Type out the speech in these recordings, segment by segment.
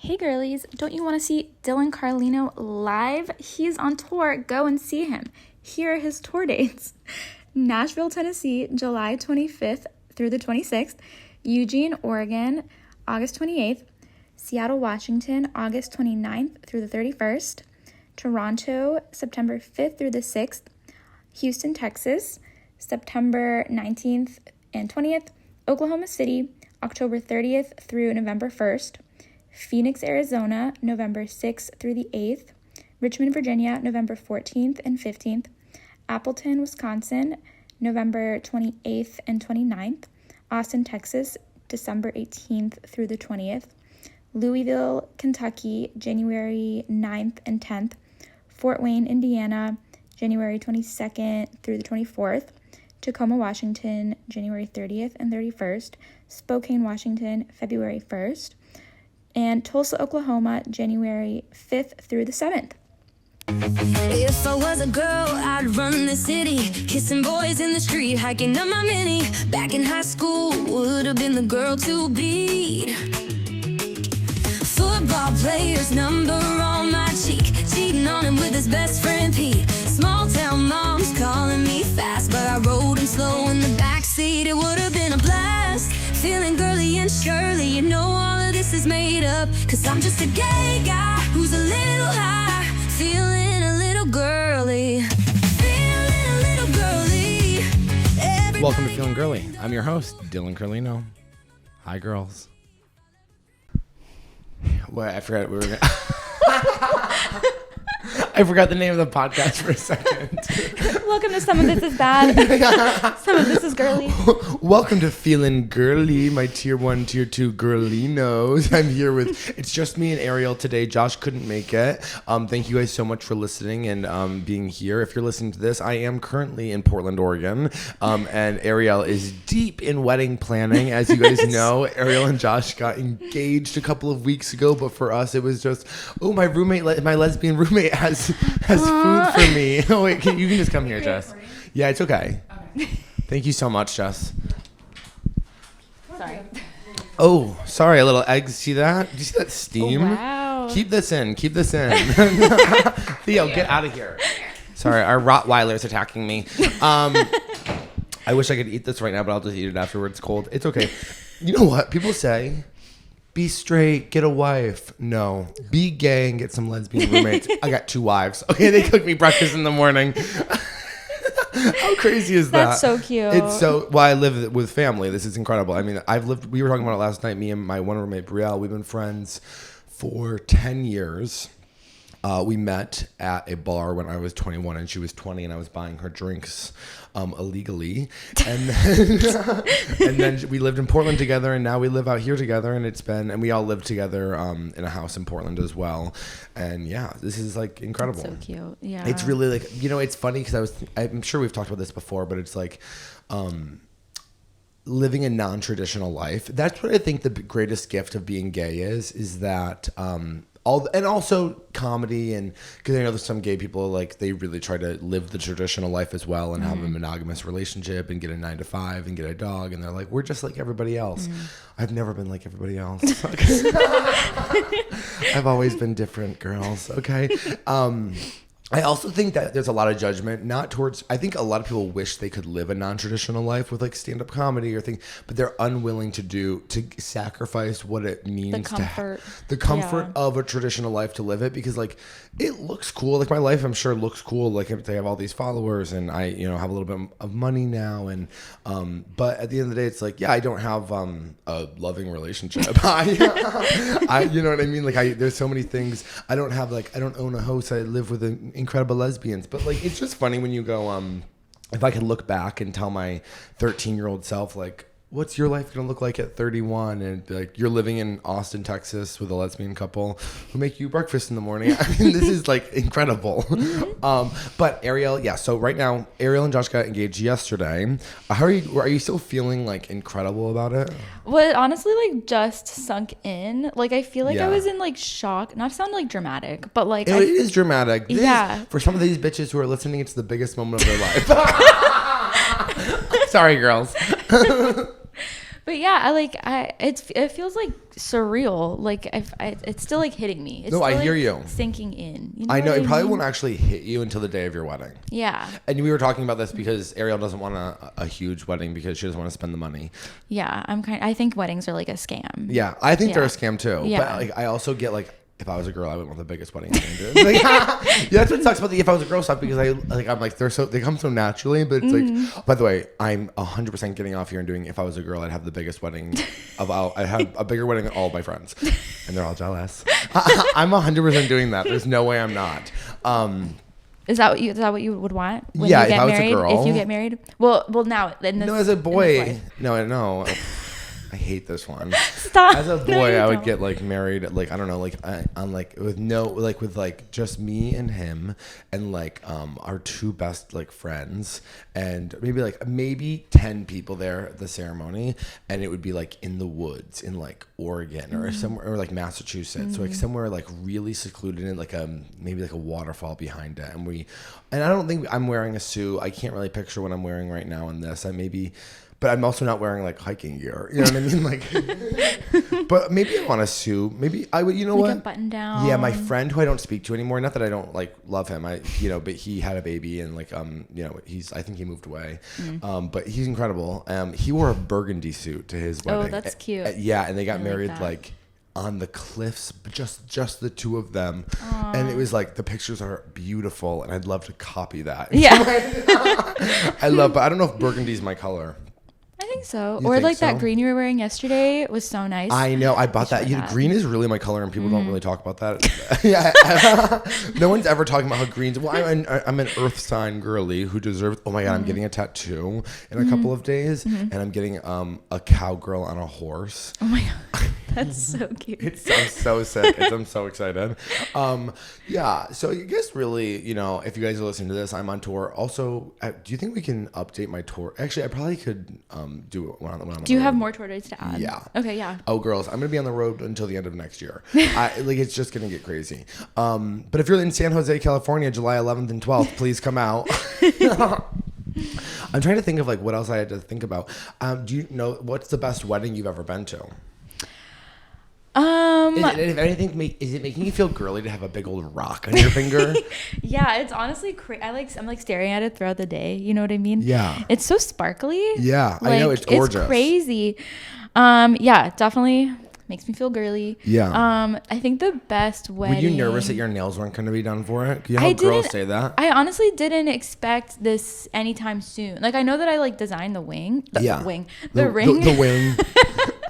Hey girlies, don't you want to see Dylan Carlino live? He's on tour. Go and see him. Here are his tour dates. Nashville, Tennessee, July 25th through the 26th. Eugene, Oregon, August 28th. Seattle, Washington, August 29th through the 31st. Toronto, September 5th through the 6th. Houston, Texas, September 19th and 20th. Oklahoma City, October 30th through November 1st. Phoenix, Arizona, November 6th through the 8th. Richmond, Virginia, November 14th and 15th. Appleton, Wisconsin, November 28th and 29th. Austin, Texas, December 18th through the 20th. Louisville, Kentucky, January 9th and 10th. Fort Wayne, Indiana, January 22nd through the 24th. Tacoma, Washington, January 30th and 31st. Spokane, Washington, February 1st. And Tulsa, Oklahoma, January 5th through the 7th. If I was a girl, I'd run the city, kissing boys in the street, hiking up my mini. Back in high school, would have been the girl to beat. Football player's number on my cheek, cheating on him with his best friend Pete. Small town moms calling me fast, but I rode him slow in the backseat. It would have been a blast, feeling girly and Shirley. You know all of this is made up, 'cause I'm just a gay guy who's a little high, feeling a little girly, feeling a little girly. Welcome to Feelin Girlie. I'm your host, Dylan Carlino. Hi, girls. What? I forgot we were gonna I forgot the name of the podcast for a second. Welcome to Some of This Is Bad. Some of This Is Girly. Welcome to Feelin Girlie, my tier 1, tier 2 girlinos. I'm here with, it's just me and Ariel today. Josh couldn't make it. Thank you guys so much for listening and being here. If you're listening to this, I am currently in Portland, Oregon. And Ariel is deep in wedding planning. As you guys know, Ariel and Josh got engaged a couple of weeks ago, but for us, it was just, oh, my lesbian roommate has food for me. Oh, wait, you can just come here, Jess. Yeah, it's okay. Thank you so much, Jess. Sorry. Oh, sorry, a little egg. See that? Do you see that steam? Oh, wow. Keep this in. Theo, get out of here. Sorry, our Rottweiler's attacking me. I wish I could eat this right now, but I'll just eat it afterwards. It's cold. It's okay. You know what? People say, be straight, get a wife. No. Be gay and get some lesbian roommates. I got 2 wives. Okay, they cook me breakfast in the morning. How crazy is that? That's so cute. It's so, well, I live with family. This is incredible. I mean, we were talking about it last night, me and my one roommate, Brielle. We've been friends for 10 years. We met at a bar when I was 21 and she was 20, and I was buying her drinks illegally. And then we lived in Portland together, and now we live out here together, and we all live together in a house in Portland as well. And yeah, this is like incredible. That's so cute. Yeah. It's really like, it's funny because I'm sure we've talked about this before, but it's like living a non-traditional life. That's what I think the greatest gift of being gay is that and also comedy, and because I know there's some gay people like they really try to live the traditional life as well and have a monogamous relationship and get a 9-to-5 and get a dog, and they're like, we're just like everybody else. I've never been like everybody else. I've always been different, girls. Okay. I also think that there's a lot of judgment, I think a lot of people wish they could live a non-traditional life with like stand-up comedy or things, but they're unwilling to sacrifice what it means the comfort of a traditional life to live it, because like it looks cool. Like my life, I'm sure looks cool. Like if they have all these followers and I, have a little bit of money now. And, but at the end of the day, it's like, yeah, I don't have a loving relationship. I you know what I mean? Like there's so many things. I don't own a house. I live with incredible lesbians, but like it's just funny when you go if I could look back and tell my 13-year-old self, like, what's your life gonna look like at 31, and like you're living in Austin, Texas with a lesbian couple who make you breakfast in the morning. I mean, this is like incredible. But Ariel, so right now Ariel and Josh got engaged yesterday. Are you still feeling like incredible about it? Well, it honestly like just sunk in. Like I feel like I was in like shock. Not to sound like dramatic, but like it is dramatic. For some of these bitches who are listening, it's the biggest moment of their life. Sorry, girls. But yeah, it feels like surreal. Like it's still like hitting me. It's No, still, I like, hear you. sinking in. You I know what it probably mean? won't actually hit you until the day of your wedding. Yeah. And we were talking about this because Ariel doesn't want a huge wedding because she doesn't want to spend the money. Yeah, I think weddings are like a scam. Yeah, I think they're a Yeah. scam too. Yeah. But like, I also get like, if I was a girl, I would want the biggest wedding. Like, yeah, that's what sucks about the if I was a girl stuff because I'm like they come so naturally. But it's like, by the way, I'm 100% getting off here and doing. If I was a girl, I'd have the biggest wedding of all. I have a bigger wedding than all of my friends, and they're all jealous. I'm 100% doing that. There's no way I'm not. Is that what you would want when Yeah, you if get I was a married? girl. If you get married, well, now in this, No, as a in this boy, life. no. I hate this one. Stop. As a No, boy, you I would don't. get like married, like I don't know, like on like with just me and him, and like our two best like friends, and maybe 10 people there at the ceremony, and it would be like in the woods in like Oregon or somewhere, or like Massachusetts, or like somewhere like really secluded in like maybe like a waterfall behind it, and I don't think I'm wearing a suit. I can't really picture what I'm wearing right now in this. But I'm also not wearing like hiking gear. You know what I mean? Like, but maybe I want a suit. Maybe I would. You know Like what? a button down. Yeah, my friend who I don't speak to anymore. Not that I don't like love him. But he had a baby and like I think he moved away. But he's incredible. He wore a burgundy suit to his wedding. Oh, that's cute. Yeah, and they got I like married that. like on the cliffs, but just the two of them. And it was like the pictures are beautiful, and I'd love to copy that. Yeah. But I don't know if burgundy's my color. I think so. You or think like so? that green you were wearing yesterday was so nice. I know. I bought that. should wear that. Green is really my color, and people don't really talk about that. Yeah, no one's ever talking about how green's. Well, I'm an earth sign girly who deserves. Oh my god, I'm getting a tattoo in a couple of days, and I'm getting a cowgirl on a horse. Oh my god, that's so cute. It sounds so sick. I'm so excited. Yeah. So I guess really, if you guys are listening to this, I'm on tour. Also, do you think we can update my tour? Actually, I probably could do it when I'm on the road. Do you have more tour dates to add? Yeah. Okay, yeah. Oh, girls, I'm gonna be on the road until the end of next year. It's just gonna get crazy. But if you're in San Jose, California, July 11th and 12th, please come out. I'm trying to think of like what else I had to think about. Do you know what's the best wedding you've ever been to? If anything, is it making you feel girly to have a big old rock on your finger? Yeah, it's honestly I'm like staring at it throughout the day. You know what I mean? Yeah. It's so sparkly. Yeah, I know, it's gorgeous. It's crazy. Yeah, definitely makes me feel girly. Yeah. I think the best wedding. Were you nervous that your nails weren't going to be done for it? You know I how girls didn't- say that? I honestly didn't expect this anytime soon. Like I know that I like designed the ring. The ring. The wing.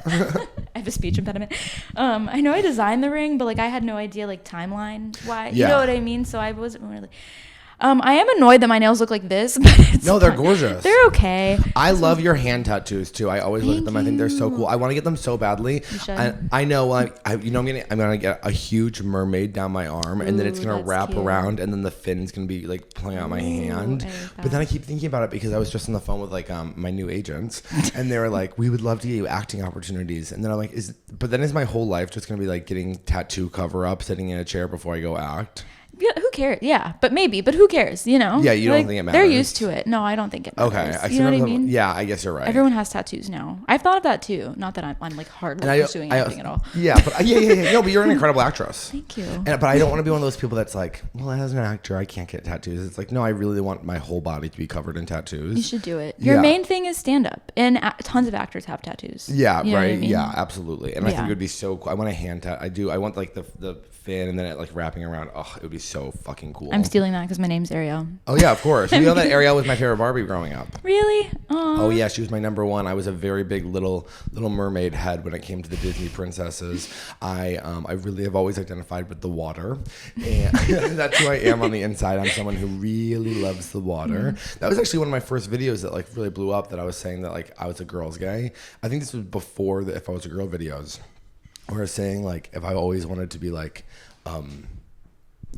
I have a speech impediment. I know I designed the ring, but like I had no idea like timeline why. You Yeah. know what I mean? So I wasn't really. I am annoyed that my nails look like this, but it's No, they're fine. gorgeous. They're okay. I love your hand tattoos too. I always look at them. I think they're so you. cool. I want to get them so badly. You should. And I know. I'm gonna get a huge mermaid down my arm, and then it's Ooh, gonna that's wrap cute. around, and then the fin's gonna be like pulling out my hand. I like But then I that. keep thinking about it because I was just on the phone with like my new agents, and they were like, "We would love to get you acting opportunities." And then I'm like, But then is my whole life just gonna be like getting tattoo cover up, sitting in a chair before I go act? Yeah, who cares? Yeah, but who cares? You know? Yeah, you don't Like, think it They're matters? used to it. No, I don't think it matters. Okay, You know what I mean? Yeah, I guess you're right. Everyone has tattoos now. I've thought of that too. Not that I'm like hardly pursuing anything at all. Yeah, but yeah. No, but you're an incredible actress. Thank you. But I don't want to be one of those people that's like, well, as an actor, I can't get tattoos. It's like, no, I really want my whole body to be covered in tattoos. You should do it. Your Yeah. main thing is stand up, and tons of actors have tattoos. Yeah, You know what right. I mean? Yeah, absolutely. And I think Yeah. it would be so cool. I want a hand tat. I do. I want like the fin and then it like wrapping around. Oh, it would be so fucking cool. I'm stealing that because my name's Ariel. Oh yeah, of course. You know that Ariel was my favorite Barbie growing up. Really? Oh yeah, she was my number one. I was a very big little mermaid head when it came to the Disney princesses. I really have always identified with the water, and that's who I am on the inside. I'm someone who really loves the water. That was actually one of my first videos that like really blew up. That I was saying that like I was a girl's guy. I think this was before the If I Was a Girl videos, where I was saying like if I always wanted to be like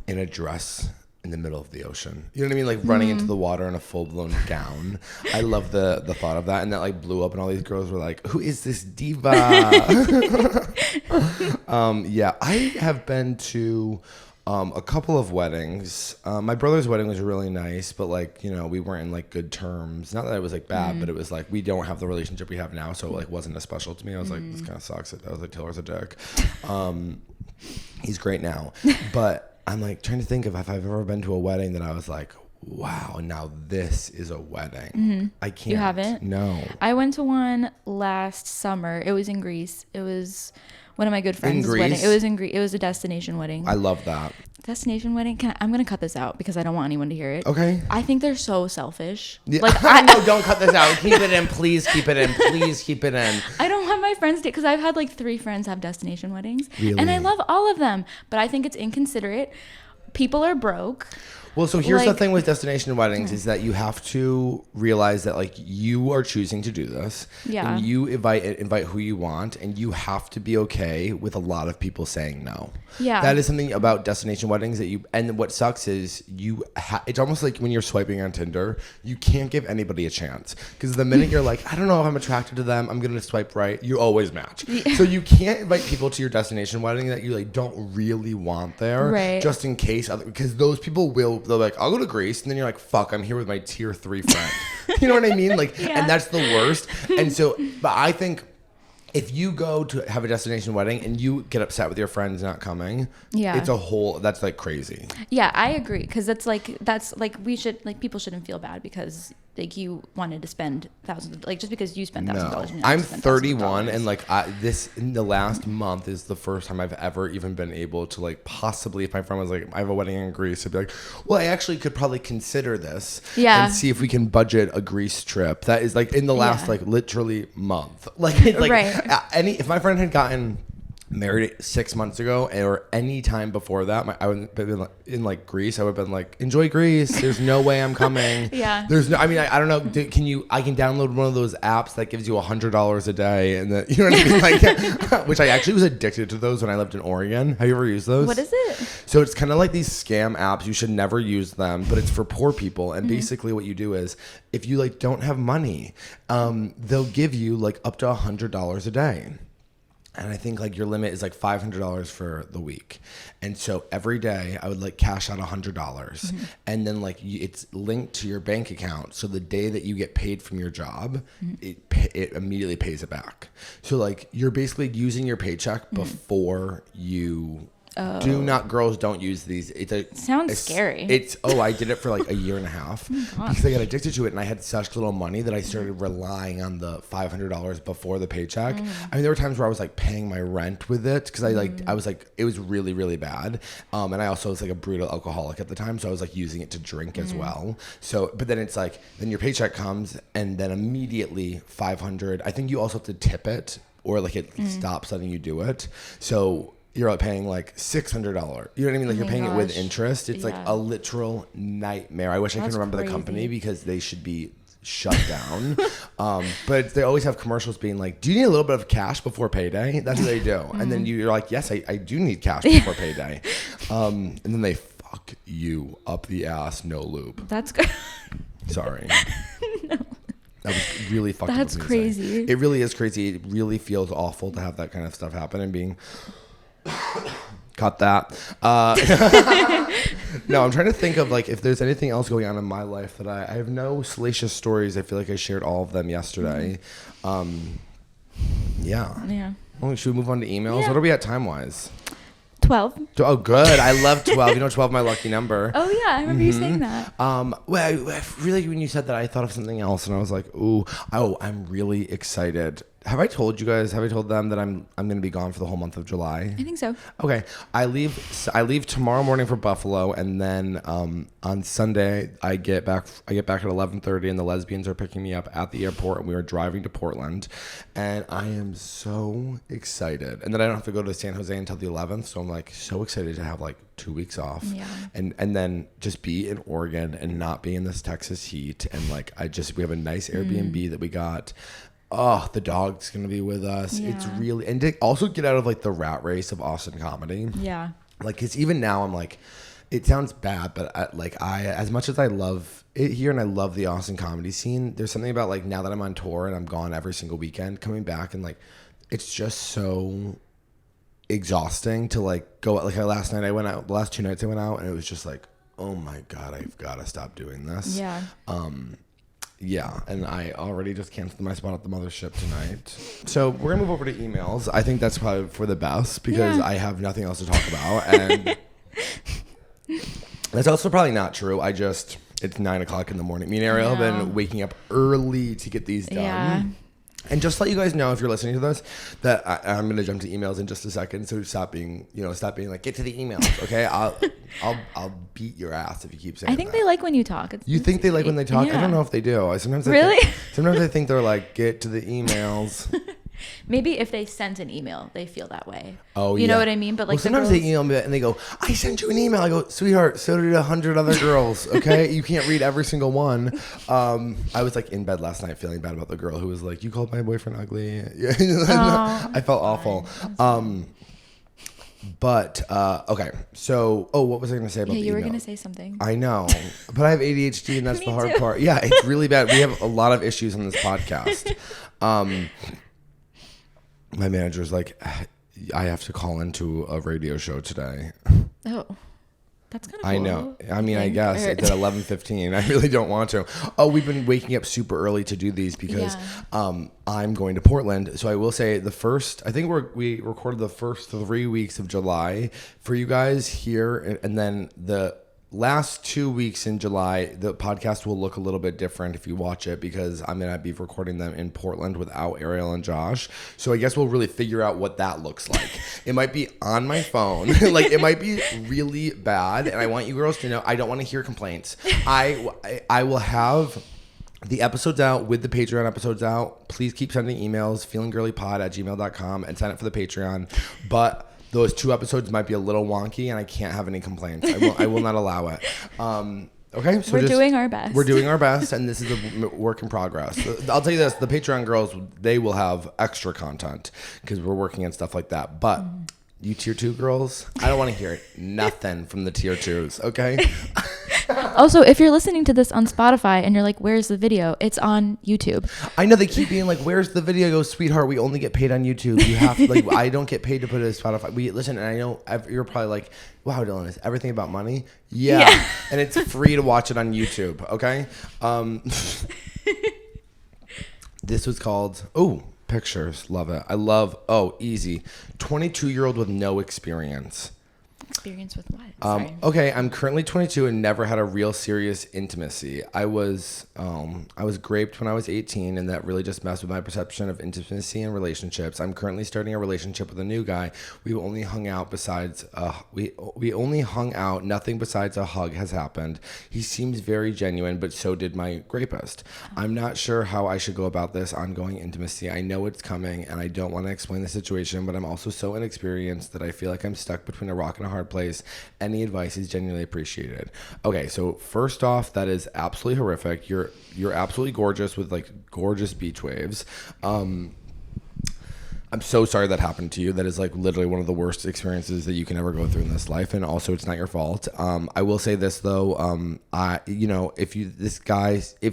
in a dress in the middle of the ocean. You know what I mean? Like running into the water in a full-blown gown. I love the thought of that. And that like blew up and all these girls were like, who is this diva? Yeah, I have been to A couple of weddings. My brother's wedding was really nice, but like, you know, we weren't in like good terms. Not that it was like bad, but it was like we don't have the relationship we have now, so it like wasn't as special to me. I was like, this kind of sucks. I was like, Taylor's a dick. He's great now, but I'm like trying to think of if I've ever been to a wedding that I was like, wow, now this is a wedding. I can't. You haven't? No. I went to one last summer. It was in Greece. It was one of my good friends' wedding. It was in Greece. It was a destination wedding. I love that. Destination wedding. I'm gonna cut this out because I don't want anyone to hear it. Okay. I think they're so selfish. Yeah. Like no, don't cut this out. Keep it in. Please keep it in. Please keep it in. I don't want my friends to, because I've had like 3 friends have destination weddings, really? And I love all of them, but I think it's inconsiderate. People are broke. Well, so here's the thing with destination weddings is that you have to realize that like you are choosing to do this. Yeah. And you invite who you want, and you have to be okay with a lot of people saying no. Yeah. That is something about destination weddings that and what sucks is it's almost like when you're swiping on Tinder, you can't give anybody a chance. Because the minute you're like, I don't know if I'm attracted to them, I'm going to swipe right, you always match. Yeah. So you can't invite people to your destination wedding that you like don't really want there. Right. Just in case, because those people they're like, I'll go to Greece, and then you're like, fuck, I'm here with my tier 3 friend. You know what I mean? Like, and that's the worst. And so, but I think if you go to have a destination wedding and you get upset with your friends not coming, that's like crazy. Yeah, I agree, because that's like people shouldn't feel bad because like you wanted to spend thousands, like just because you spent $1,000. No, I'm 31, and like this in the last month is the first time I've ever even been able to like possibly, if my friend was like, I have a wedding in Greece, I'd be like, well, I actually could probably consider this, and see if we can budget a Greece trip. That is like in the last like literally month, like right. If my friend had gotten married 6 months ago or any time before that, I would have been in like Greece. I would have been like, enjoy Greece. There's no way I'm coming. Yeah. There's no. I mean, I don't know. I can download one of those apps that gives you $100 a day, and you know what I mean? Like, which I actually was addicted to those when I lived in Oregon. Have you ever used those? What is it? So it's kind of like these scam apps. You should never use them, but it's for poor people. And basically, what you do is, if you like don't have money, they'll give you like up to $100 a day. And I think like your limit is like $500 for the week. And so every day I would like cash out $100, and then like it's linked to your bank account. So the day that you get paid from your job, it immediately pays it back. So like you're basically using your paycheck before you. Girls don't use these. Sounds scary. I did it for like a year and a half because I got addicted to it, and I had such little money that I started relying on the $500 before the paycheck. I mean, there were times where I was like paying my rent with it because I was like, it was really, really bad. And I also was like a brutal alcoholic at the time, so I was like using it to drink as well. So, but then it's like, then your paycheck comes, and then immediately $500. I think you also have to tip it, or like it stops letting you do it. So you're paying like $600. You know what I mean? Like you're paying it with interest. It's like a literal nightmare. I wish I could remember the company because they should be shut down. But they always have commercials being like, do you need a little bit of cash before payday? That's what they do. And then you're like, yes, I do need cash before payday. And then they fuck you up the ass, no lube. That's good. Sorry. No. That was really fucking That's crazy. It really is crazy. It really feels awful to have that kind of stuff happen and being... Cut that. No, I'm trying to think of like if there's anything else going on in my life that I have no salacious stories. I feel like I shared all of them yesterday. Yeah. Well, should we move on to emails? What are we at time wise? 12. Oh, good. I love 12. You know, 12 my lucky number. Oh yeah, I remember you saying that. Well, really, when you said that, I thought of something else, and I was like, I'm really excited. Have I told them that I'm going to be gone for the whole month of July? I think so. Okay. I leave tomorrow morning for Buffalo, and then on Sunday I get back at 11:30, and the lesbians are picking me up at the airport, and we are driving to Portland, and I am so excited. And then I don't have to go to San Jose until the 11th, so I'm like so excited to have like 2 weeks off. Yeah. And then just be in Oregon and not be in this Texas heat, and like we have a nice Airbnb that we got. Oh, the dog's going to be with us. Yeah. It's really... And to also get out of, like, the rat race of Austin comedy. Yeah. Like, because even now I'm like... It sounds bad, but, as much as I love it here and I love the Austin comedy scene, there's something about, like, now that I'm on tour and I'm gone every single weekend, coming back and, like, it's just so... exhausting to like go out. Like last night I went out, the last 2 nights I went out, and it was just like, oh my God, I've got to stop doing this. Yeah. Yeah, and I already just canceled my spot at the mothership tonight. So we're gonna move over to emails. I think that's probably for the best because I have nothing else to talk about, and that's also probably not true. It's 9:00 in the morning. Me and Ariel have been waking up early to get these done. Yeah. And just to let you guys know, if you're listening to this, that I'm going to jump to emails in just a second. So stop being like, get to the emails. Okay. I'll beat your ass if you keep saying I think that. they like when you talk. You think they like when they talk? Yeah. I don't know if they do. Sometimes I think they're like, get to the emails. Maybe if they sent an email, they feel that way. Oh, you know what I mean? But like sometimes they email me and they go, I sent you an email. I go, sweetheart, so did 100 other girls. Okay, you can't read every single one. I was like in bed last night feeling bad about the girl who was like, you called my boyfriend ugly. I felt awful. But okay, so what was I going to say about the you were email? going to say something. I know, but I have ADHD and that's the hard part. Yeah, it's really bad. We have a lot of issues on this podcast. My manager's like, I have to call into a radio show today. Oh, that's kind of cool. I know. I mean, I guess it's at 11:15. I really don't want to. Oh, we've been waking up super early to do these because I'm going to Portland. So I will say I think we recorded the first 3 weeks of July for you guys here. And then the last 2 weeks in July, the podcast will look a little bit different if you watch it because I'm going to be recording them in Portland without Ariel and Josh. So I guess we'll really figure out what that looks like. It might be on my phone. Like it might be really bad. And I want you girls to know, I don't want to hear complaints. I will have the episodes out with the Patreon episodes out. Please keep sending emails, feelingirliepod@gmail.com and sign up for the Patreon. But those 2 episodes might be a little wonky, and I can't have any complaints. I will not allow it. Okay, so we're doing our best. We're doing our best, and this is a work in progress. I'll tell you this: the Patreon girls, they will have extra content because we're working on stuff like that. But you tier 2 girls, I don't want to hear nothing from the tier 2s. Okay. Also, if you're listening to this on Spotify and you're like, where's the video? It's on YouTube. I know they keep being like, where's the video? I go, sweetheart, we only get paid on YouTube. You have to, like, I don't get paid to put it on Spotify. Listen, and I know you're probably like, wow, Dylan, is everything about money? Yeah. And it's free to watch it on YouTube. Okay. This was called, pictures. Love it. I love, easy. 22-year-old with no experience. Experience with what? Sorry. Okay, I'm currently 22 and never had a real serious intimacy. I was raped when I was 18, and that really just messed with my perception of intimacy and relationships. I'm currently starting a relationship with a new guy. We only hung out we only hung out. Nothing besides a hug has happened. He seems very genuine, but so did my rapist. I'm not sure how I should go about this ongoing intimacy. I know it's coming, and I don't want to explain the situation, but I'm also so inexperienced that I feel like I'm stuck between a rock and a hard place. Any advice is genuinely appreciated. Okay, so first off, that is absolutely horrific. You're absolutely gorgeous with like gorgeous beach waves. I'm so sorry that happened to you. That is like literally one of the worst experiences that you can ever go through in this life. And also it's not your fault. I will say this though. If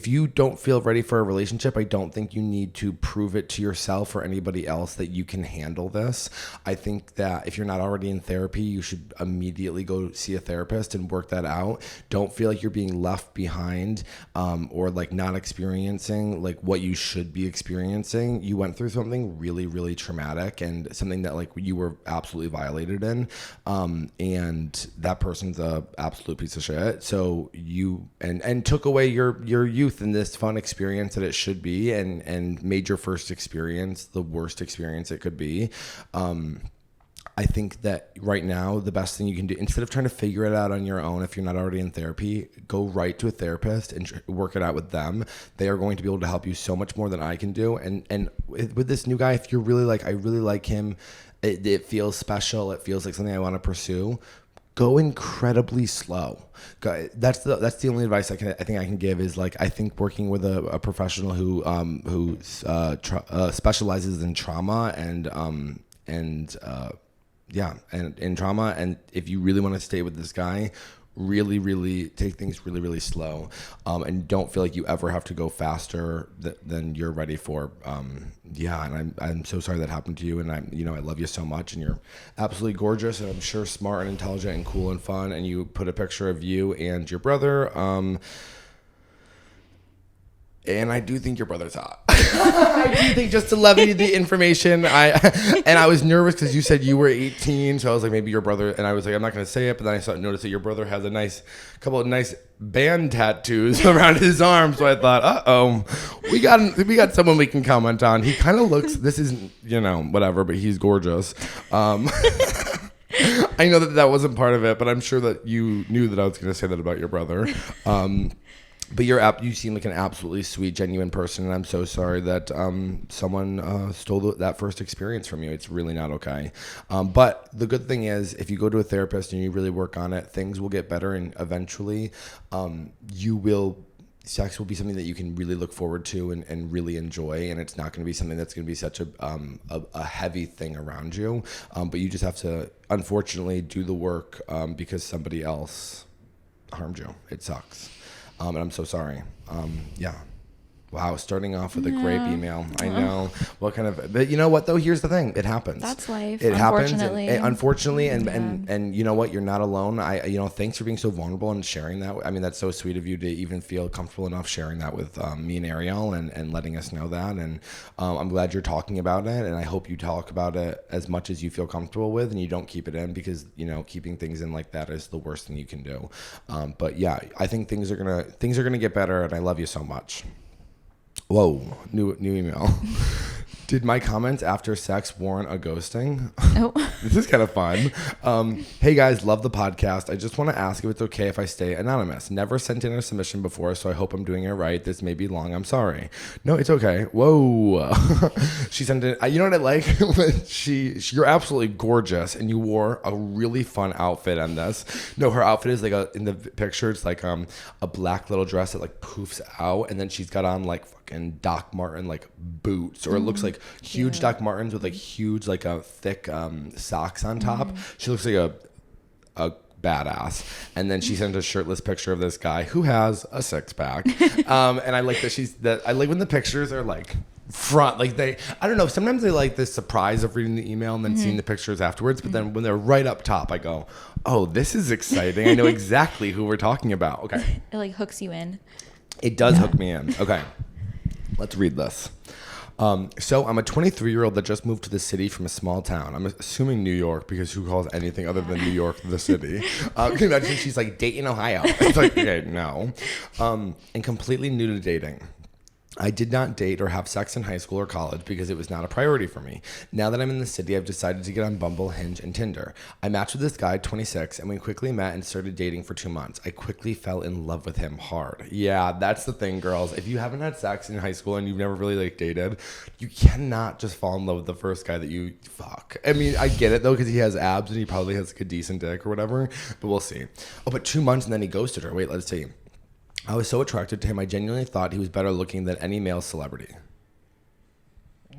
you don't feel ready for a relationship, I don't think you need to prove it to yourself or anybody else that you can handle this. I think that if you're not already in therapy, you should immediately go see a therapist and work that out. Don't feel like you're being left behind, or like not experiencing like what you should be experiencing. You went through something really, really traumatic and something that like you were absolutely violated in, and that person's a absolute piece of shit. So you and took away your youth in this fun experience that it should be, and made your first experience the worst experience it could be. I think that right now, the best thing you can do, instead of trying to figure it out on your own, if you're not already in therapy, go right to a therapist and work it out with them. They are going to be able to help you so much more than I can do. And with this new guy, if you're really like, I really like him, it feels special, it feels like something I want to pursue, go incredibly slow. That's the only advice I think I can give is like, I think working with a professional who specializes in trauma and in trauma. And if you really want to stay with this guy, really, really take things really, really slow, and don't feel like you ever have to go faster than you're ready for. And I'm so sorry that happened to you, and I love you so much, and you're absolutely gorgeous, and I'm sure smart and intelligent and cool and fun. And you put a picture of you and your brother. And I do think your brother's hot. I do think, just to levy the information, I was nervous because you said you were 18, so I was like, maybe your brother, and I was like, I'm not going to say it, but then I noticed that your brother has a couple of nice band tattoos around his arm, so I thought, we got someone we can comment on. He kind of looks, this isn't, whatever, but he's gorgeous. I know that wasn't part of it, but I'm sure that you knew that I was going to say that about your brother. But you seem like an absolutely sweet, genuine person, and I'm so sorry that someone stole that first experience from you. It's really not okay. But the good thing is, if you go to a therapist and you really work on it, things will get better, and eventually sex will be something that you can really look forward to and really enjoy, and it's not going to be something that's going to be such a heavy thing around you. But you just have to, unfortunately, do the work because somebody else harmed you. It sucks. And I'm so sorry. Wow, starting off with a grape email. I know. What kind of? But you know what though? Here's the thing. It happens. That's life. It happens. Unfortunately. And you know what? You're not alone. Thanks for being so vulnerable and sharing that. I mean, that's so sweet of you to even feel comfortable enough sharing that with me and Ariel and letting us know that. And I'm glad you're talking about it. And I hope you talk about it as much as you feel comfortable with, and you don't keep it in, because keeping things in like that is the worst thing you can do. But yeah, I think things are gonna get better, and I love you so much. Whoa, new email. Did my comments after sex warrant a ghosting? Oh. This is kind of fun. Hey guys, love the podcast. I just want to ask if it's okay if I stay anonymous. Never sent in a submission before, so I hope I'm doing it right. This may be long. I'm sorry. No, it's okay. Whoa. She sent it. You know what I like? You're absolutely gorgeous, and you wore a really fun outfit on this. No, her outfit is in the picture, it's like a black little dress that like poofs out, and then she's got on like fucking Doc Marten like boots, or it looks like huge Doc Martens with like huge like a thick socks on top. She looks like a badass. And then she sent a shirtless picture of this guy who has a six-pack. And I like that I like when the pictures are like front, like I don't know, sometimes they like the surprise of reading the email and then seeing the pictures afterwards, but then when they're right up top, I go, oh, this is exciting. I know exactly who we're talking about. Okay. It like hooks you in. It does hook me in. Okay. Let's read this. So I'm a 23-year-old that just moved to the city from a small town. I'm assuming New York, because who calls anything other than New York the city? Can you imagine she's like, Dayton, Ohio? It's like, okay, no. And completely new to dating. I did not date or have sex in high school or college because it was not a priority for me. Now that I'm in the city, I've decided to get on Bumble, Hinge, and Tinder. I matched with this guy, 26, and we quickly met and started dating for 2 months. I quickly fell in love with him hard. Yeah, that's the thing, girls. If you haven't had sex in high school and you've never really like dated, you cannot just fall in love with the first guy that you fuck. I mean, I get it though, because he has abs and he probably has like a decent dick or whatever, but we'll see. Oh, but 2 months and then he ghosted her. Wait, let's see. I was so attracted to him, I genuinely thought he was better looking than any male celebrity.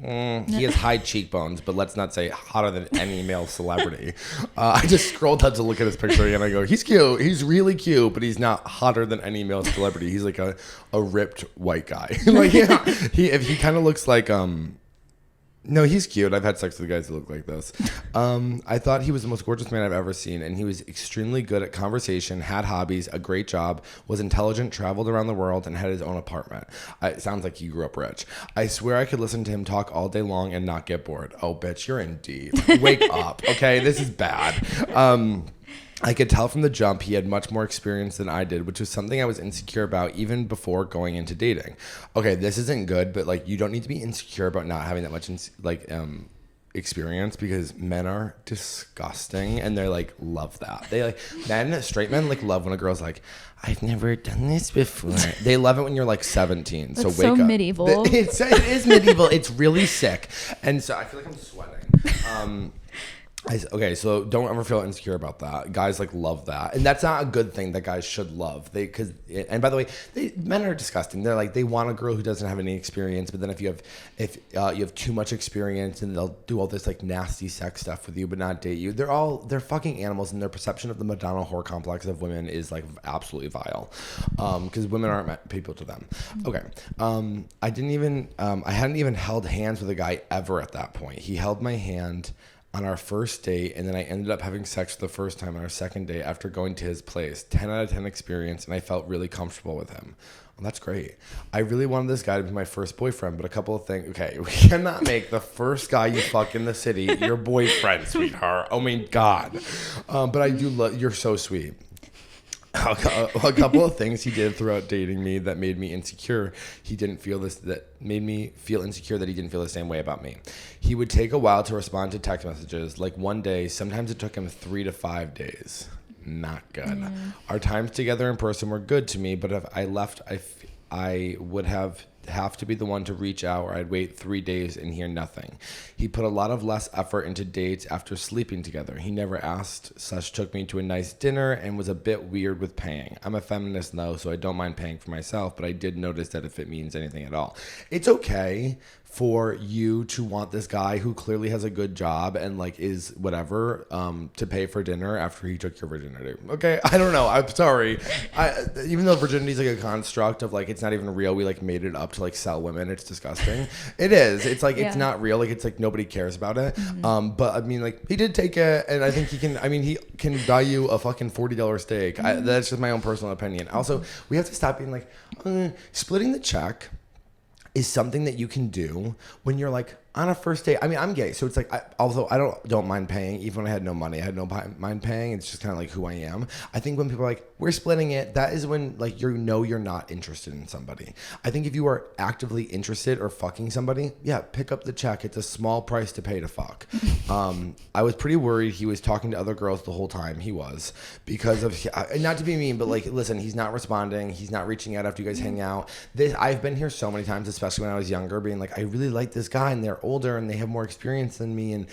He has high cheekbones, but let's not say hotter than any male celebrity. I just scrolled up to look at his picture and I go, he's cute. He's really cute, but he's not hotter than any male celebrity. He's like a ripped white guy. Like, yeah, he kind of looks like no, he's cute. I've had sex with guys who look like this. I thought he was the most gorgeous man I've ever seen, and he was extremely good at conversation, had hobbies, a great job, was intelligent, traveled around the world, and had his own apartment. It sounds like he grew up rich. I swear I could listen to him talk all day long and not get bored. Oh, bitch, you're in deep. Wake up, okay? This is bad. I could tell from the jump he had much more experience than I did, which was something I was insecure about even before going into dating. Okay, this isn't good, but like you don't need to be insecure about not having that much experience, because men are disgusting and they're like love that. They like straight men like love when a girl's like, I've never done this before. They love it when you're like 17. That's so wake so up. Medieval. It is medieval. It's really sick. And so I feel like I'm sweating. Okay, so don't ever feel insecure about that. Guys like love that, and that's not a good thing that guys should love. And by the way, men are disgusting. They're like, they want a girl who doesn't have any experience, but then if you have too much experience, and they'll do all this like nasty sex stuff with you, but not date you. They're fucking animals, and their perception of the Madonna whore complex of women is like absolutely vile, because women aren't people to them. Okay, I hadn't even held hands with a guy ever at that point. He held my hand on our first date, and then I ended up having sex for the first time on our second date after going to his place. 10 out of 10 experience, and I felt really comfortable with him. Well, that's great. I really wanted this guy to be my first boyfriend, but a couple of things. Okay, we cannot make the first guy you fuck in the city your boyfriend, sweetheart. Oh my God. But I do love, you're so sweet. A couple of things he did throughout dating me that made me insecure. That made me feel insecure that he didn't feel the same way about me. He would take a while to respond to text messages. Like one day, sometimes it took him 3 to 5 days. Not good. Our times together in person were good to me, but if I left, I would have to be the one to reach out, or I'd wait 3 days and hear nothing. He put a lot of less effort into dates after sleeping together. He never asked, took me to a nice dinner, and was a bit weird with paying. I'm a feminist though, so I don't mind paying for myself, but I did notice that if it means anything at all. It's okay for you to want this guy who clearly has a good job and like is whatever to pay for dinner after he took your virginity. Okay, I don't know. I'm sorry. Even though virginity is like a construct of like, it's not even real. We like made it up to like sell women. It's disgusting. It is. It's like it's not real. Like it's like nobody cares about it. But I mean, like he did take it, and I think he can. I mean, he can buy you a fucking $40 steak. That's just my own personal opinion. Also, we have to stop being like splitting the check is something that you can do when you're like on a first date. I mean, I'm gay, so it's like, I don't mind paying. Even when I had no money, I had no mind paying. It's just kind of like who I am. I think when people are like, we're splitting it, that is when like you're not interested in somebody. I think if you are actively interested or fucking somebody, yeah, pick up the check. It's a small price to pay to fuck. I was pretty worried he was talking to other girls the whole time. He was, because of, not to be mean, but like, listen, he's not responding. He's not reaching out after you guys hang out. I've been here so many times, especially when I was younger, being like, I really like this guy, and they're older and they have more experience than me, and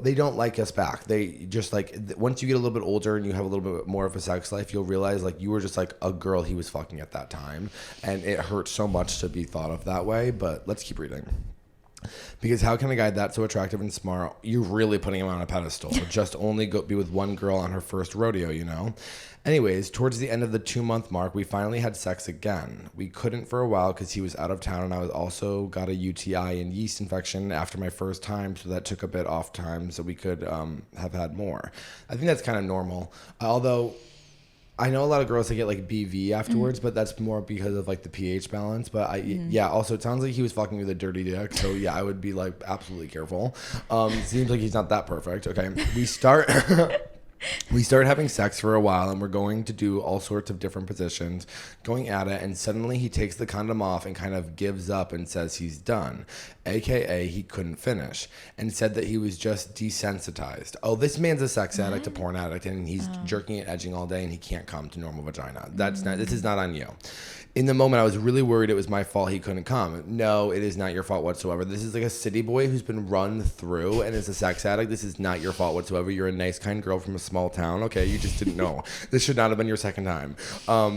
they don't like us back. They just like, once you get a little bit older and you have a little bit more of a sex life, you'll realize like you were just like a girl he was fucking at that time, and it hurts so much to be thought of that way. But let's keep reading. Because how can a guy that's so attractive and smart, you're really putting him on a pedestal, just only be with one girl on her first rodeo, you know? Anyways, towards the end of the 2-month mark, we finally had sex again. We couldn't for a while because he was out of town, and I was also got a UTI and yeast infection after my first time, so that took a bit off time so we could have had more. I think that's kind of normal. Although I know a lot of girls that get like BV afterwards, but that's more because of like the pH balance. But yeah, also it sounds like he was fucking with a dirty dick. So yeah, I would be like absolutely careful. Seems like he's not that perfect. Okay, we start having sex for a while, and we're going to do all sorts of different positions, going at it, and suddenly he takes the condom off and kind of gives up and says he's done, aka he couldn't finish, and said that he was just desensitized. Oh, this man's a sex addict, a porn addict, and he's jerking and edging all day, and he can't come to normal vagina. This is not on you. In the moment, I was really worried it was my fault he couldn't come. No, it is not your fault whatsoever. This is like a city boy who's been run through and is a sex addict. This is not your fault whatsoever. You're a nice, kind girl from a small town. Okay, you just didn't know. This should not have been your second time.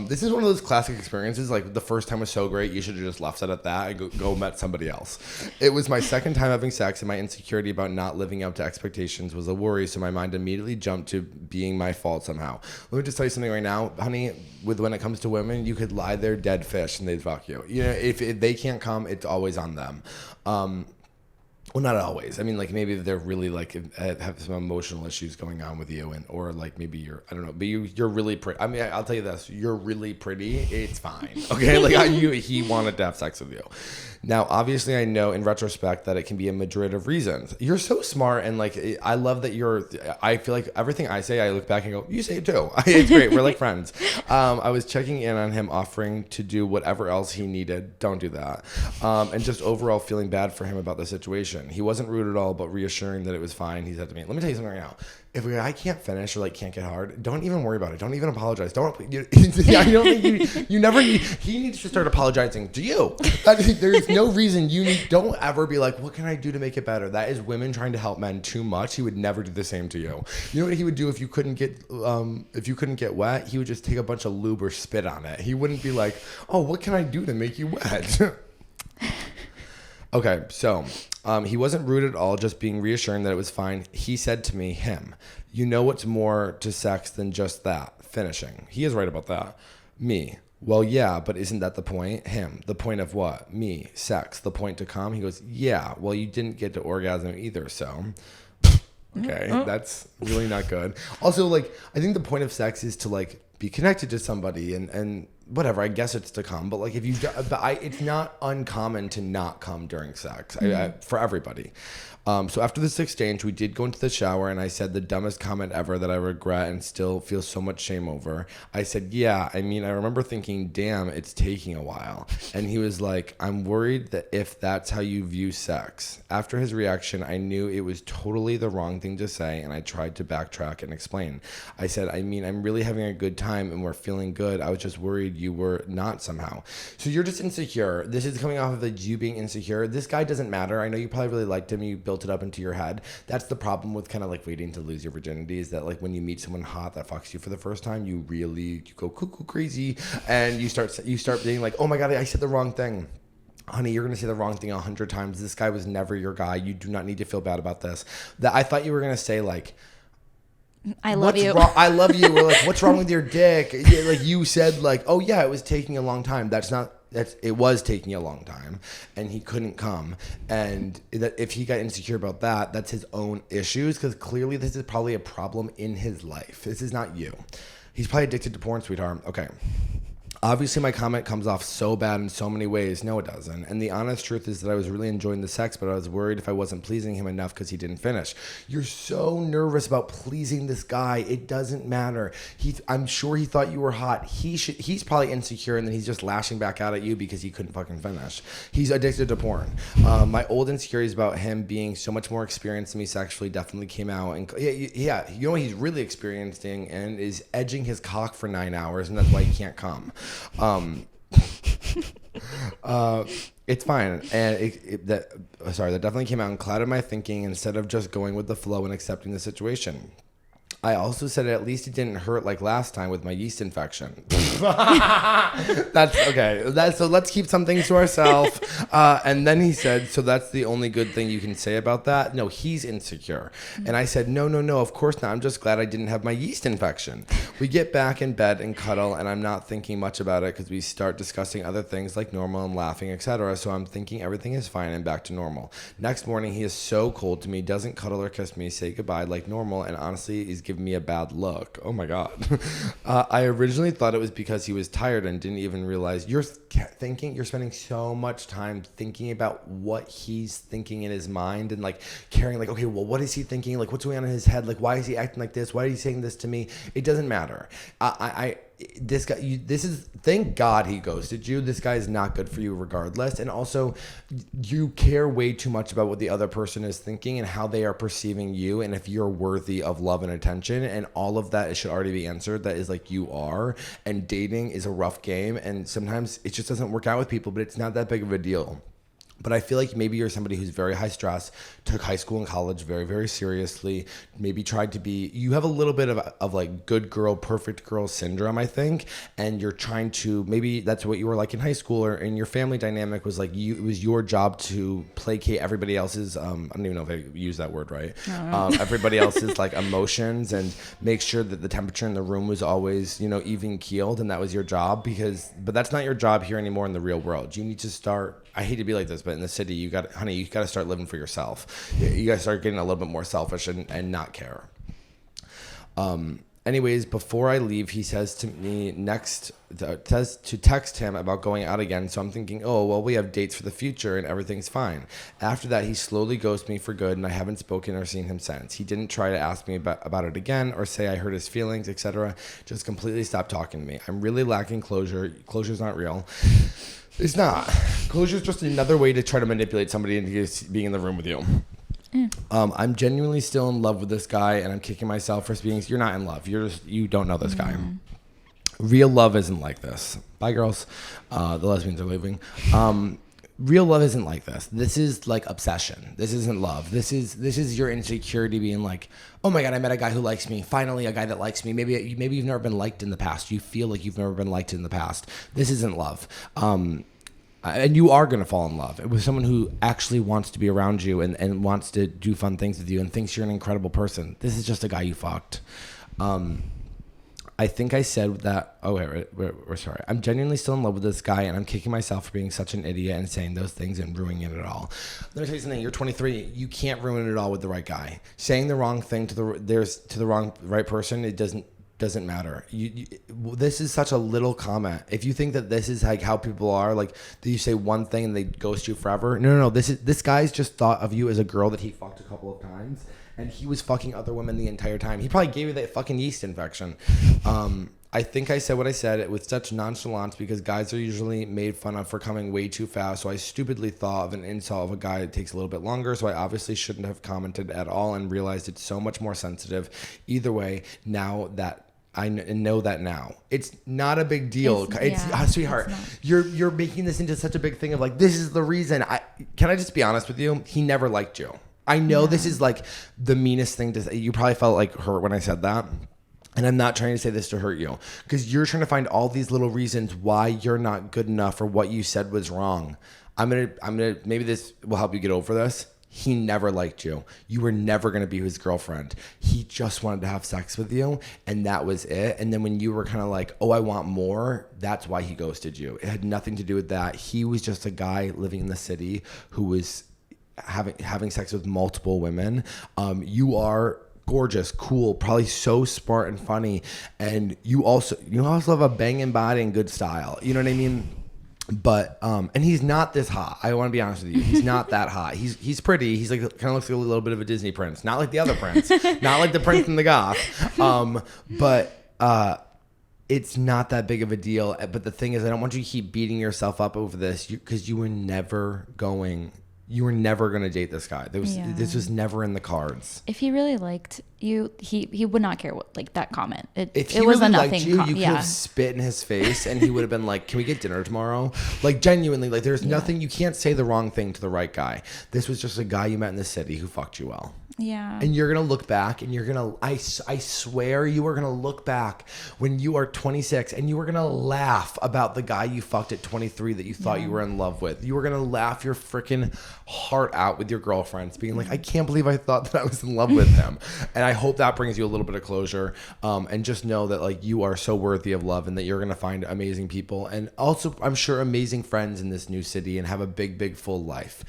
This is one of those classic experiences. Like the first time was so great, you should have just left it at that and go met somebody else. It was my second time having sex, and my insecurity about not living up to expectations was a worry, so my mind immediately jumped to being my fault somehow. Let me just tell you something right now, honey. When it comes to women, you could lie there dead fish and they'd fuck you. You know, if they can't come, it's always on them. Well, not always. I mean, like maybe they're really like have some emotional issues going on with you, or like maybe I don't know, but you're really pretty. I mean, I'll tell you this: you're really pretty. It's fine, okay? Like he wanted to have sex with you. Now, obviously, I know in retrospect that it can be a myriad of reasons. You're so smart, and like I love that I feel like everything I say, I look back and go, you say it too. It's great. We're like friends. I was checking in on him, offering to do whatever else he needed. Don't do that. And just overall feeling bad for him about the situation. reaction. He wasn't rude at all, but reassuring that it was fine. He said to me, let me tell you something right now. If a guy can't finish or like can't get hard, don't even worry about it. Don't even apologize. I don't think you never need, he needs to start apologizing to you. There's no reason don't ever be like, what can I do to make it better? That is women trying to help men too much. He would never do the same to you. You know what he would do if you couldn't get wet? He would just take a bunch of lube or spit on it. He wouldn't be like, oh, what can I do to make you wet? Okay, so he wasn't rude at all, just being reassuring that it was fine. He said to me, you know what's more to sex than just that, finishing. He is right about that. Me, well, yeah, but isn't that the point? Him, the point of what? Me, sex, the point to come? He goes, yeah, well, you didn't get to orgasm either, so... Okay, that's really not good. Also, like, I think the point of sex is to, like, be connected to somebody and whatever. I guess it's to come, but, like, it's not uncommon to not come during sex for everybody. So after this exchange, we did go into the shower, and I said the dumbest comment ever that I regret and still feel so much shame over. I said, yeah, I mean, I remember thinking, damn, it's taking a while. And he was like, I'm worried that if that's how you view sex. After his reaction, I knew it was totally the wrong thing to say, and I tried to backtrack and explain. I said, I mean, I'm really having a good time, and we're feeling good. I was just worried you were not somehow. So you're just insecure. This is coming off of you being insecure. This guy doesn't matter. I know you probably really liked him. You built it up into your head. That's the problem with kind of like waiting to lose your virginity, is that like when you meet someone hot that fucks you for the first time, you go cuckoo crazy, and you start being like, oh my god, I said the wrong thing. Honey, you're going to say the wrong thing 100 times. This guy was never your guy. You do not need to feel bad about this. That I thought you were going to say like, I love you. I love you. Or like, what's wrong with your dick? Like you said, like, oh yeah, it was taking a long time. It was taking a long time, and he couldn't come. And that if he got insecure about that, that's his own issues, because clearly this is probably a problem in his life. This is not you. He's probably addicted to porn, sweetheart. Okay. Obviously, my comment comes off so bad in so many ways. No, it doesn't. And the honest truth is that I was really enjoying the sex, but I was worried if I wasn't pleasing him enough because he didn't finish. You're so nervous about pleasing this guy. It doesn't matter. I'm sure he thought you were hot. He's probably insecure, and then he's just lashing back out at you because he couldn't fucking finish. He's addicted to porn. My old insecurities about him being so much more experienced than me sexually definitely came out. And yeah, you know what he's really experiencing and is edging his cock for 9 hours, and that's why he can't come. It's fine, and that definitely came out and clouded my thinking instead of just going with the flow and accepting the situation. I also said at least it didn't hurt like last time with my yeast infection. That's okay. So let's keep some things to ourselves. And then he said, so that's the only good thing you can say about that? No, he's insecure. And I said, no, of course not. I'm just glad I didn't have my yeast infection. We get back in bed and cuddle, and I'm not thinking much about it because we start discussing other things like normal and laughing, etc. So I'm thinking everything is fine and back to normal. Next morning, he is so cold to me, doesn't cuddle or kiss me, say goodbye like normal, and honestly is giving me a bad look. Oh my god. I originally thought it was because he was tired and didn't even realize you're spending so much time thinking about what he's thinking in his mind and like caring like, okay, well, what is he thinking? Like, what's going on in his head? Like, why is he acting like this? Why is he saying this to me? It doesn't matter. This guy, thank God he ghosted you. This guy is not good for you regardless. And also, you care way too much about what the other person is thinking and how they are perceiving you, and if you're worthy of love and attention, and all of that should already be answered. That is like, you are, and dating is a rough game, and sometimes it just doesn't work out with people, but it's not that big of a deal. But I feel like maybe you're somebody who's very high stress, took high school and college very, very seriously, maybe tried to be, you have a little bit of like good girl, perfect girl syndrome, I think. And you're trying to, maybe that's what you were like in high school, or in your family dynamic was like, it was your job to placate everybody else's, I don't even know if I use that word right. Everybody else's like emotions, and make sure that the temperature in the room was always, even keeled. And that was your job but that's not your job here anymore in the real world. You need to start, I hate to be like this, but in the city, you got to start living for yourself. You got to start getting a little bit more selfish and not care. Anyways, before I leave, he says to me says to text him about going out again. So I'm thinking, oh, well, we have dates for the future and everything's fine. After that, he slowly ghosted me for good, and I haven't spoken or seen him since. He didn't try to ask me about it again or say I hurt his feelings, etc. Just completely stopped talking to me. I'm really lacking closure. Closure's not real. It's not. Closure is just another way to try to manipulate somebody into being in the room with you. I'm genuinely still in love with this guy, and I'm kicking myself for being. You're not in love. You don't know this guy. Real love isn't like this. Bye, girls. The lesbians are leaving. Real love isn't like this. This is like obsession. This isn't love. This is your insecurity being like, oh my God, I met a guy who likes me. Finally, a guy that likes me. Maybe you've never been liked in the past. You feel like you've never been liked in the past. This isn't love. And you are going to fall in love with someone who actually wants to be around you and wants to do fun things with you and thinks you're an incredible person. This is just a guy you fucked. I think I said that. Oh, wait, we're sorry. I'm genuinely still in love with this guy, and I'm kicking myself for being such an idiot and saying those things and ruining it all. Let me tell you something. You're 23. You can't ruin it all with the right guy. Saying the wrong thing to the right person, it doesn't matter. This is such a little comment. If you think that this is like how people are, like that you say one thing and they ghost you forever. No. This guy's just thought of you as a girl that he fucked a couple of times. And he was fucking other women the entire time. He probably gave you that fucking yeast infection. I think I said what I said with such nonchalance because guys are usually made fun of for coming way too fast. So I stupidly thought of an insult of a guy that takes a little bit longer. So I obviously shouldn't have commented at all and realized it's so much more sensitive. Either way, now that I know that now. It's not a big deal. Sweetheart, you're making this into such a big thing of like, this is the reason. Can I just be honest with you? He never liked you. I know this is like the meanest thing to say. You probably felt like hurt when I said that. And I'm not trying to say this to hurt you because you're trying to find all these little reasons why you're not good enough or what you said was wrong. I'm gonna maybe this will help you get over this. He never liked you. You were never going to be his girlfriend. He just wanted to have sex with you, and that was it. And then when you were kind of like, oh, I want more, that's why he ghosted you. It had nothing to do with that. He was just a guy living in the city who was having sex with multiple women. You are gorgeous, cool, probably so smart and funny, and you also have a banging body and good style. You know what I mean? But and he's not this hot. I want to be honest with you. He's not that hot. He's pretty. He's like kind of looks like a little bit of a Disney prince, not like the other prince, not like the prince in the Goth. But it's not that big of a deal. But the thing is, I don't want you to keep beating yourself up over this because you were never going to date this guy. This was never in the cards. If he really liked you, he would not care what, like, that comment. If he really liked you, you could have spit in his face and he would have been like, can we get dinner tomorrow? Like, genuinely, like, there's nothing, you can't say the wrong thing to the right guy. This was just a guy you met in the city who fucked you well. Yeah. And you're going to look back and you're going to, I swear you are going to look back when you are 26 and you are going to laugh about the guy you fucked at 23 that you thought you were in love with. You were going to laugh your freaking heart out with your girlfriends being like, I can't believe I thought that I was in love with him. And I hope that brings you a little bit of closure. And just know that, like, you are so worthy of love and that you're going to find amazing people. And also, I'm sure, amazing friends in this new city and have a big, big, full life.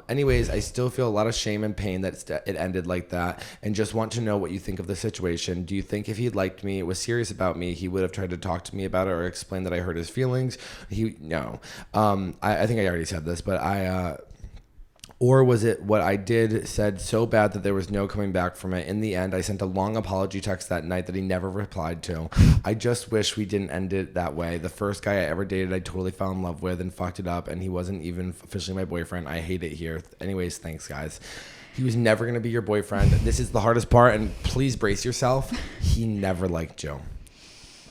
Anyways, I still feel a lot of shame and pain that it ended like that, and just want to know what you think of the situation. Do you think if he liked me, was serious about me, he would have tried to talk to me about it or explain that I hurt his feelings? No. I think I already said this, but or was it what I said so bad that there was no coming back from it? In the end, I sent a long apology text that night that he never replied to. I just wish we didn't end it that way. The first guy I ever dated, I totally fell in love with and fucked it up, and he wasn't even officially my boyfriend. I hate it here. Anyways, thanks, guys. He was never going to be your boyfriend. This is the hardest part, and please brace yourself. He never liked you.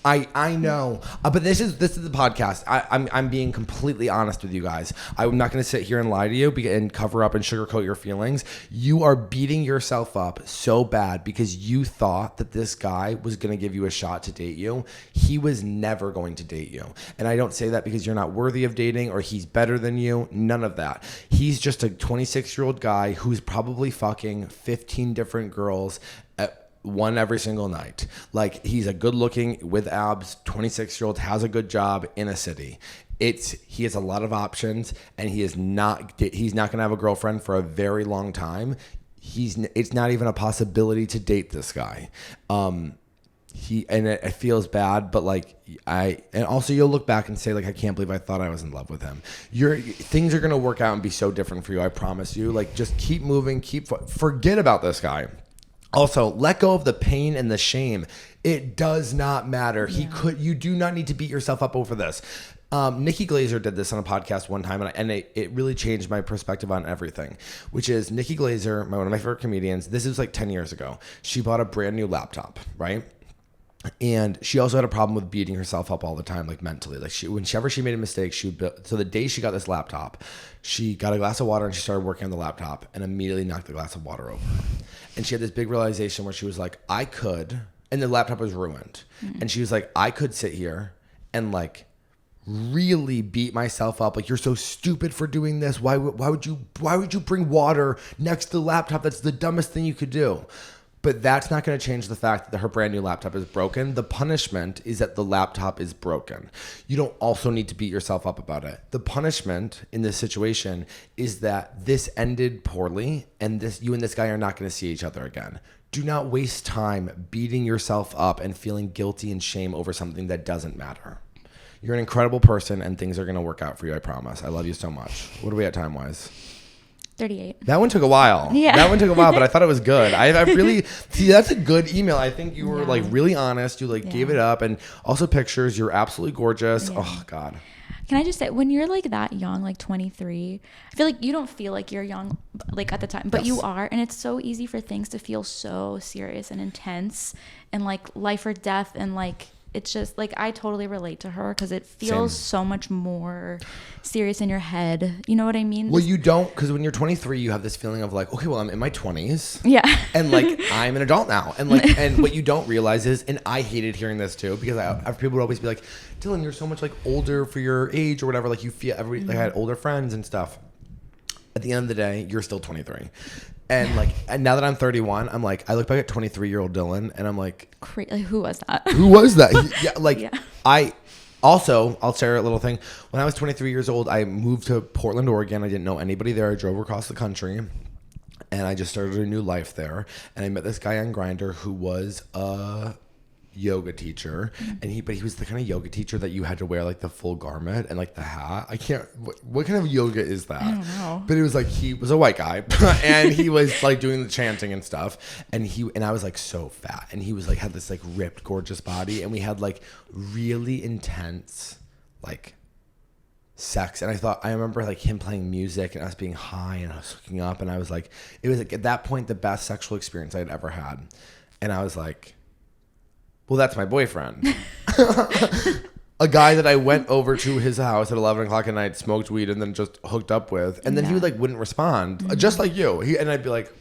I know, but this is the podcast. I'm being completely honest with you guys. I'm not going to sit here and lie to you and cover up and sugarcoat your feelings. You are beating yourself up so bad because you thought that this guy was going to give you a shot to date you. He was never going to date you. And I don't say that because you're not worthy of dating or he's better than you. None of that. He's just a 26-year-old guy who's probably fucking 15 different girls one every single night. Like, he's a good looking with abs 26-year-old, has a good job in a city. He has a lot of options, and he's not gonna have a girlfriend for a very long time. It's not even a possibility to date this guy. It feels bad, but and also you'll look back and say, like, I can't believe I thought I was in love with him. Things are gonna work out and be so different for you. I promise you. Like, just keep moving, forget about this guy. Also, let go of the pain and the shame. It does not matter. Yeah. You do not need to beat yourself up over this. Nikki Glazer did this on a podcast one time, and it really changed my perspective on everything, which is Nikki Glazer, one of my favorite comedians. This was like 10 years ago. She bought a brand new laptop, right? And she also had a problem with beating herself up all the time, like mentally. Like whenever she made a mistake, so the day she got this laptop, she got a glass of water and she started working on the laptop and immediately knocked the glass of water over. And she had this big realization where she was like, I could, and the laptop was ruined. And she was like, I could sit here and like really beat myself up. Like, you're so stupid for doing this. Why would you bring water next to the laptop? That's the dumbest thing you could do. But that's not going to change the fact that her brand new laptop is broken. The punishment is that the laptop is broken. You don't also need to beat yourself up about it. The punishment in this situation is that this ended poorly, and you and this guy are not going to see each other again. Do not waste time beating yourself up and feeling guilty and shame over something that doesn't matter. You're an incredible person, and things are going to work out for you, I promise. I love you so much. What are we at time-wise? 38. That one took a while. Yeah. That one took a while, but I thought it was good. I really see, that's a good email. I think you were like really honest. You gave it up, and also pictures. You're absolutely gorgeous. Yeah. Oh God. Can I just say, when you're like that young, like 23, I feel like you don't feel like you're young, like at the time, but you are, and it's so easy for things to feel so serious and intense, and like life or death, and like. It's just like, I totally relate to her because it feels so much more serious in your head. You know what I mean? Well, you don't, because when you're 23, you have this feeling of like, okay, well, I'm in my 20s. Yeah. And like, I'm an adult now. And like, and what you don't realize is, and I hated hearing this too, because people would always be like, Dylan, you're so much like older for your age or whatever. Like you feel like I had older friends and stuff. At the end of the day, you're still 23. And like, and now that I'm 31, I'm like, I look back at 23-year-old Dylan and I'm like, like, who was that? Who was that? I'll share a little thing. When I was 23 years old, I moved to Portland, Oregon. I didn't know anybody there. I drove across the country and I just started a new life there. And I met this guy on Grindr who was a yoga teacher, and he was the kind of yoga teacher that you had to wear like the full garment and like the hat. I can't, what kind of yoga is that? I don't know. But it was like, he was a white guy and he was like doing the chanting and stuff, and I was like so fat, and he was like had this like ripped gorgeous body, and we had like really intense like sex. And I remember like him playing music and us being high and us hooking up, and I was like, it was like at that point the best sexual experience I had ever had. And I was like, well, that's my boyfriend. A guy that I went over to his house at 11 o'clock at night, smoked weed, and then just hooked up with. And then he wouldn't respond, just like you. And I'd be like,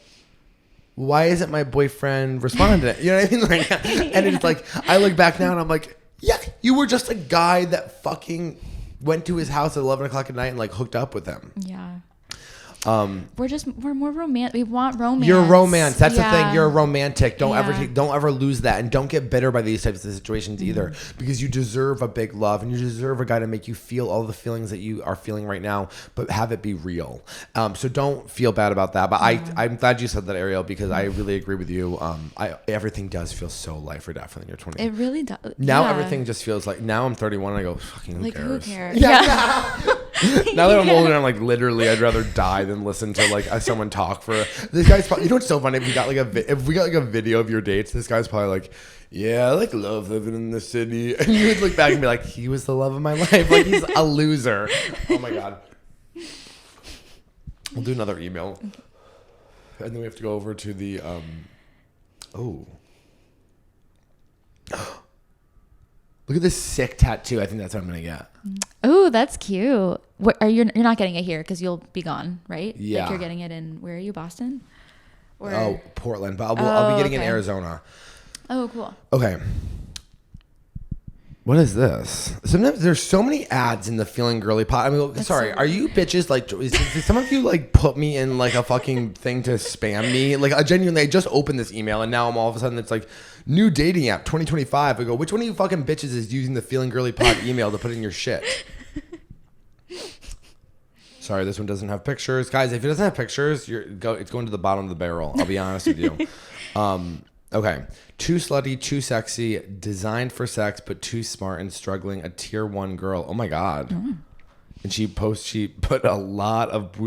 why isn't my boyfriend responding? You know what I mean? Like, and it's like, I look back now and I'm like, yeah, you were just a guy that fucking went to his house at 11 o'clock at night and like hooked up with him. Yeah. We're more romantic. We want romance. You're romance. That's the thing. You're a romantic. Don't ever lose that, and don't get bitter by these types of situations either, because you deserve a big love, and you deserve a guy to make you feel all the feelings that you are feeling right now, but have it be real. So don't feel bad about that. But I'm glad you said that, Ariel, because I really agree with you. Everything does feel so life or death when you're 20. It really does. Now everything just feels like, now I'm 31 and I go, fucking who cares? Who cares? Yeah. Now that I'm older, I'm like, literally, I'd rather die than listen to like someone talk for this guy's probably, you know what's so funny, if we got like a video of your dates, this guy's probably like, yeah, I like love living in the city, and you would look back and be like, he was the love of my life. Like, he's a loser. Oh my god. We'll do another email, and then we have to go over to the look at this sick tattoo. I think that's what I'm gonna get. Oh, that's cute. What are you're not getting it here because you'll be gone, right? Yeah. Like you're getting it in, where are you, Boston? Or Portland, but I'll be getting it in Arizona. Oh, cool. Okay. What is this? Sometimes there's so many ads in the Feelin Girlie pod. I mean, sorry, are you bitches like? Did some of you like put me in like a fucking thing to spam me? Like, I genuinely just opened this email and now I'm all of a sudden it's like new dating app 2025. I go, which one of you fucking bitches is using the Feelin Girlie pod email to put in your shit? Sorry, this one doesn't have pictures, guys. If it doesn't have pictures, it's going to the bottom of the barrel. I'll be honest with you. Okay. Too slutty, too sexy, designed for sex, but too smart and struggling. A tier 1 girl. Oh my God. And she put a lot of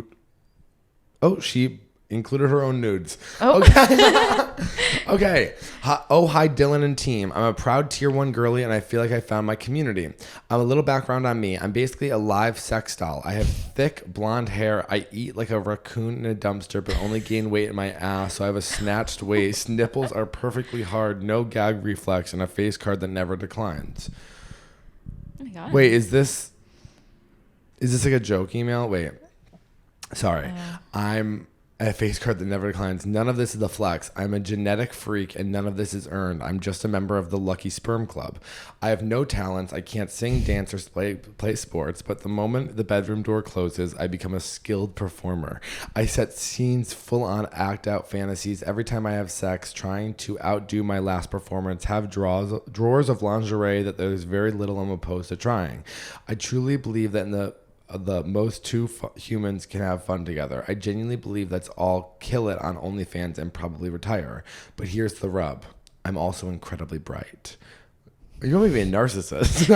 included her own nudes. Oh. Okay. Okay. Hi, Dylan and team. I'm a proud tier 1 girly, and I feel like I found my community. A little background on me. I'm basically a live sex doll. I have thick blonde hair. I eat like a raccoon in a dumpster, but only gain weight in my ass, so I have a snatched waist. Nipples are perfectly hard, no gag reflex, and a face card that never declines. Oh my God. Wait, is this like a joke email? Wait. Sorry. I'm a face card that never declines. None of this is a flex. I'm a genetic freak, and none of this is earned. I'm just a member of the Lucky Sperm Club. I have no talents. I can't sing, dance, or play sports, but the moment the bedroom door closes, I become a skilled performer. I set scenes, full-on act-out fantasies every time I have sex, trying to outdo my last performance, have drawers of lingerie that there's very little I'm opposed to trying. I truly believe that in the most two humans can have fun together. I genuinely believe that's all kill it on OnlyFans and probably retire. But here's the rub. I'm also incredibly bright. You're going to be a narcissist.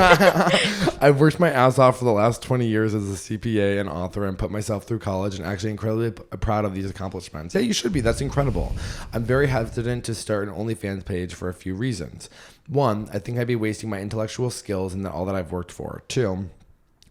I've worked my ass off for the last 20 years as a CPA and author and put myself through college and actually incredibly proud of these accomplishments. Yeah, you should be. That's incredible. I'm very hesitant to start an OnlyFans page for a few reasons. 1, I think I'd be wasting my intellectual skills and all that I've worked for. 2,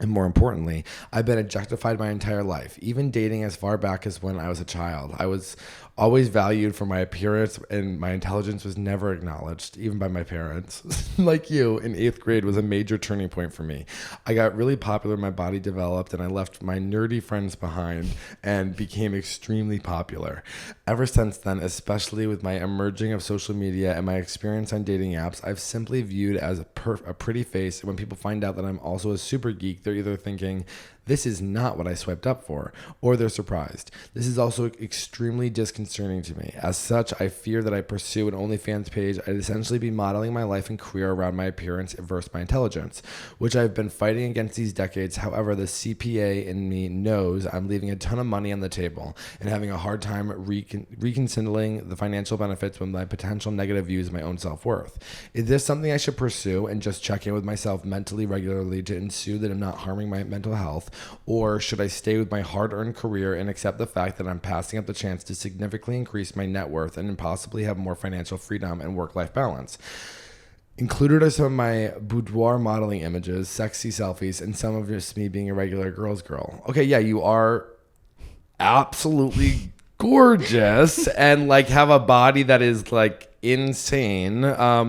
and more importantly, I've been objectified my entire life, even dating as far back as when I was a child. I was always valued for my appearance, and my intelligence was never acknowledged, even by my parents. Like you, in 8th grade was a major turning point for me. I got really popular, my body developed, and I left my nerdy friends behind and became extremely popular. Ever since then, especially with my emerging of social media and my experience on dating apps, I've simply viewed as a pretty face. When people find out that I'm also a super geek, they're either thinking, this is not what I swiped up for, or they're surprised. This is also extremely disconcerting to me. As such, I fear that I pursue an OnlyFans page, I'd essentially be modeling my life and career around my appearance versus my intelligence, which I've been fighting against these decades. However, the CPA in me knows I'm leaving a ton of money on the table and having a hard time reconciling the financial benefits with my potential negative views of my own self-worth. Is this something I should pursue and just check in with myself mentally regularly to ensure that I'm not harming my mental health? Or should I stay with my hard-earned career and accept the fact that I'm passing up the chance to significantly increase my net worth and possibly have more financial freedom and work-life balance? Included are some of my boudoir modeling images, sexy selfies, and some of just me being a regular girl's girl. Okay, yeah, you are absolutely gorgeous and like have a body that is like insane.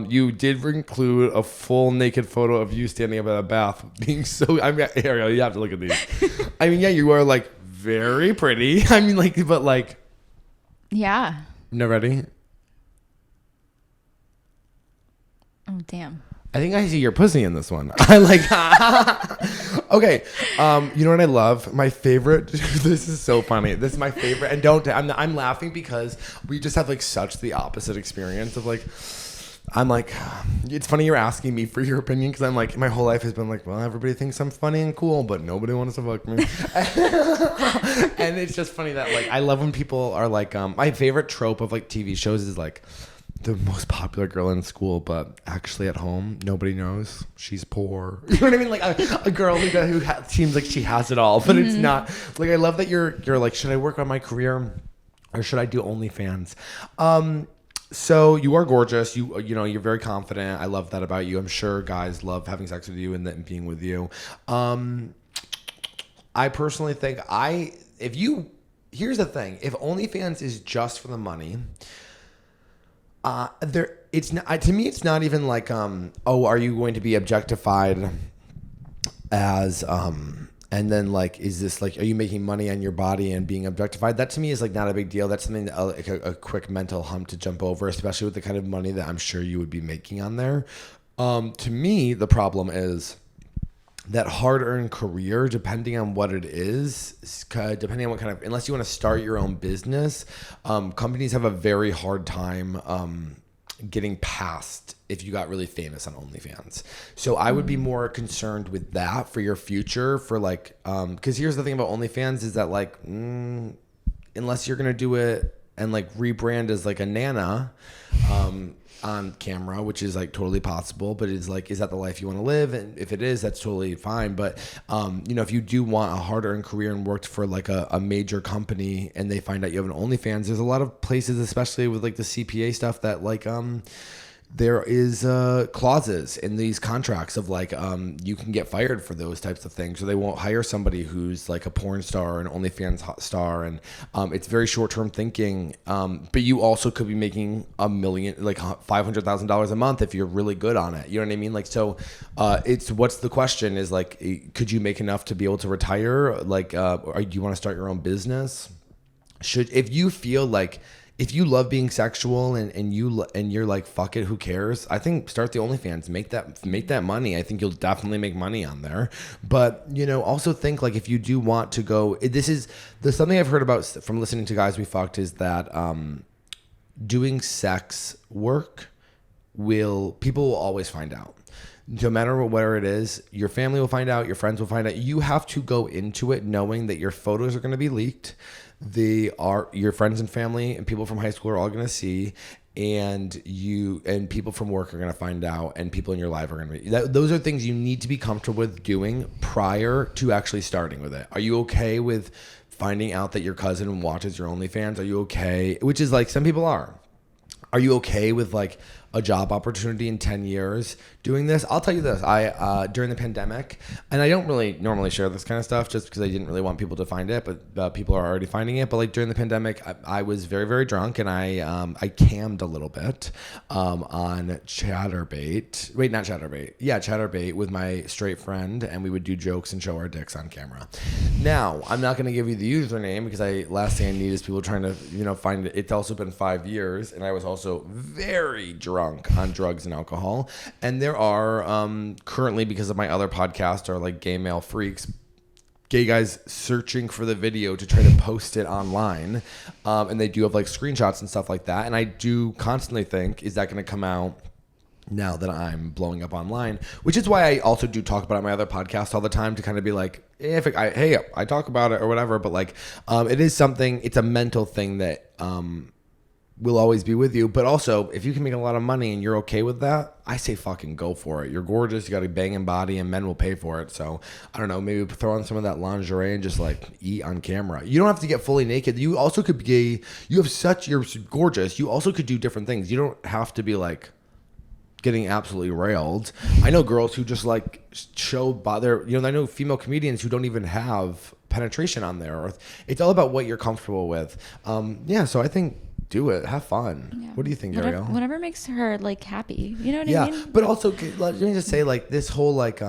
You did include a full naked photo of you standing up at a bath being so, I mean, Ariel, you have to look at these. I mean, yeah, you are like very pretty. I mean, like, but like, Yeah. no, ready? Oh, damn. I think I see your pussy in this one. I like. Okay, you know what I love? My favorite. This is so funny. This is my favorite, and I'm laughing because we just have like such the opposite experience of like. I'm like, it's funny you're asking me for your opinion because I'm like, my whole life has been like, well, everybody thinks I'm funny and cool, but nobody wants to fuck me. And it's just funny that like I love when people are like, my favorite trope of like TV shows is like. The most popular girl in school, but actually at home, nobody knows she's poor. You know what I mean? Like a girl who seems like she has it all, but it's not. Like I love that you're like, should I work on my career or should I do OnlyFans? So you are gorgeous. You know you're very confident. I love that about you. I'm sure guys love having sex with you and then being with you. I personally think here's the thing. If OnlyFans is just for the money. It's not, to me, it's not even like, are you going to be objectified as, and then like, is this like, are you making money on your body and being objectified? That to me is like not a big deal. That's something that, like a quick mental hump to jump over, especially with the kind of money that I'm sure you would be making on there. To me, the problem is that hard-earned career, depending on what it is, depending on what kind of, unless you want to start your own business, companies have a very hard time getting past if you got really famous on OnlyFans. So I would be more concerned with that for your future, for like, because here's the thing about OnlyFans is that like, unless you're going to do it and like rebrand as like a Nana on camera, which is like totally possible, but it's like, is that the life you want to live? And if it is, that's totally fine. But if you do want a hard-earned career and worked for like a major company and they find out you have an OnlyFans, there's a lot of places, especially with like the CPA stuff, that like there is clauses in these contracts of like you can get fired for those types of things, or they won't hire somebody who's like a porn star or an OnlyFans hot star, and it's very short-term thinking. But you also could be making $1 million, like $500,000 a month if you're really good on it. You know what I mean? Like, so it's what's the question is like, could you make enough to be able to retire? Like, or do you want to start your own business? If you feel like, if you love being sexual and you're like, fuck it, who cares? I think start the OnlyFans, make that money. I think you'll definitely make money on there. But also think like, if you do want to go, there's something I've heard about from listening to guys we fucked is that doing sex work people will always find out. No matter where it is, your family will find out, your friends will find out. You have to go into it knowing that your photos are going to be leaked. Your friends and family and people from high school are all going to see, and people from work are going to find out, and people in your life are going to be. Those are things you need to be comfortable with doing prior to actually starting with it. Are you okay with finding out that your cousin watches your OnlyFans? Are you okay? Which is like, some people are. Are you okay with like a job opportunity in 10 years doing this? I'll tell you this. I during the pandemic, and I don't really normally share this kind of stuff just because I didn't really want people to find it, but people are already finding it. But like during the pandemic, I was very, very drunk, and I cammed a little bit on Chatterbait. Wait, not Chatterbait. Yeah, Chatterbait with my straight friend, and we would do jokes and show our dicks on camera. Now, I'm not going to give you the username because last thing I need is people trying to find it. It's also been 5 years, and I was also very drunk on drugs and alcohol. And there are currently, because of my other podcast, are like gay male freaks, gay guys searching for the video to try to post it online, and they do have like screenshots and stuff like that. And I do constantly think, is that going to come out now that I'm blowing up online? Which is why I also do talk about it on my other podcast all the time, to kind of be like, hey, I talk about it or whatever. But like, it is something, it's a mental thing that will always be with you. But also, if you can make a lot of money and you're okay with that, I say fucking go for it. You're gorgeous, you got a banging body, and men will pay for it. So I don't know, maybe throw on some of that lingerie and just like eat on camera. You don't have to get fully naked. You also could be you're gorgeous. You also could do different things. You don't have to be like getting absolutely railed. I know girls who just like show bother. I know female comedians who don't even have penetration on there. It's all about what you're comfortable with. So I think do it. Have fun. Yeah. What do you think, Ariel? Whatever makes her like happy. You know what I mean? Yeah, but also let me just say, like, this whole like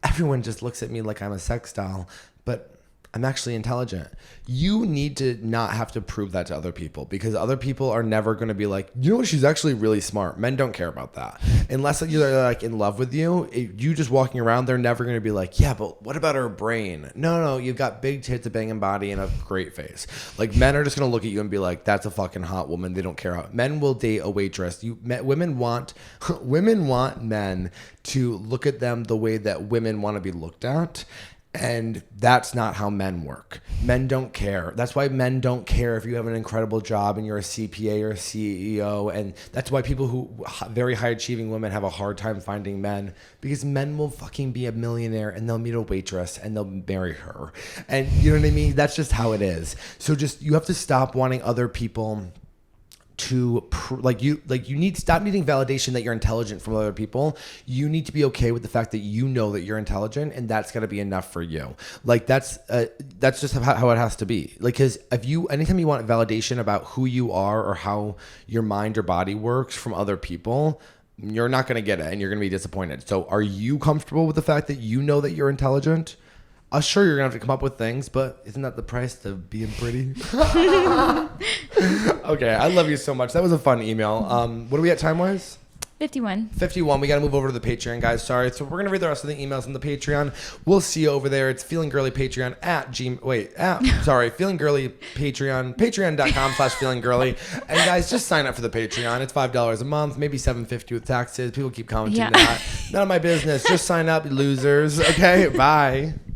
everyone just looks at me like I'm a sex doll, but I'm actually intelligent. You need to not have to prove that to other people, because other people are never going to be like, she's actually really smart. Men don't care about that. Unless you're like in love with you, you just walking around, they're never going to be like, yeah, but what about her brain? No, you've got big tits, a banging body, and a great face. Like, men are just going to look at you and be like, that's a fucking hot woman. They don't care. Men will date a waitress. Women want men to look at them the way that women want to be looked at. And that's not how men work. Men don't care. That's why men don't care if you have an incredible job and you're a CPA or a CEO. And that's why people who very high achieving women have a hard time finding men, because men will fucking be a millionaire and they'll meet a waitress and they'll marry her. And you know what I mean? That's just how it is. So you have to stop wanting other people to you need stop needing validation that you're intelligent from other people. You need to be okay with the fact that you know that you're intelligent, and that's got to be enough for you. Like, that's just how it has to be. Like, because anytime you want validation about who you are or how your mind or body works from other people, you're not going to get it, and you're going to be disappointed. So are you comfortable with the fact that you know that you're intelligent? Sure, you're going to have to come up with things, but isn't that the price to being pretty? Okay, I love you so much. That was a fun email. What are we at time-wise? 51. We got to move over to the Patreon, guys. Sorry. So we're going to read the rest of the emails on the Patreon. We'll see you over there. It's Feelin Girlie Patreon Feelin Girlie Patreon, patreon.com/Feelin Girlie. And guys, just sign up for the Patreon. It's $5 a month, maybe $7.50 with taxes. People keep commenting that. None of my business. Just sign up, losers. Okay, bye.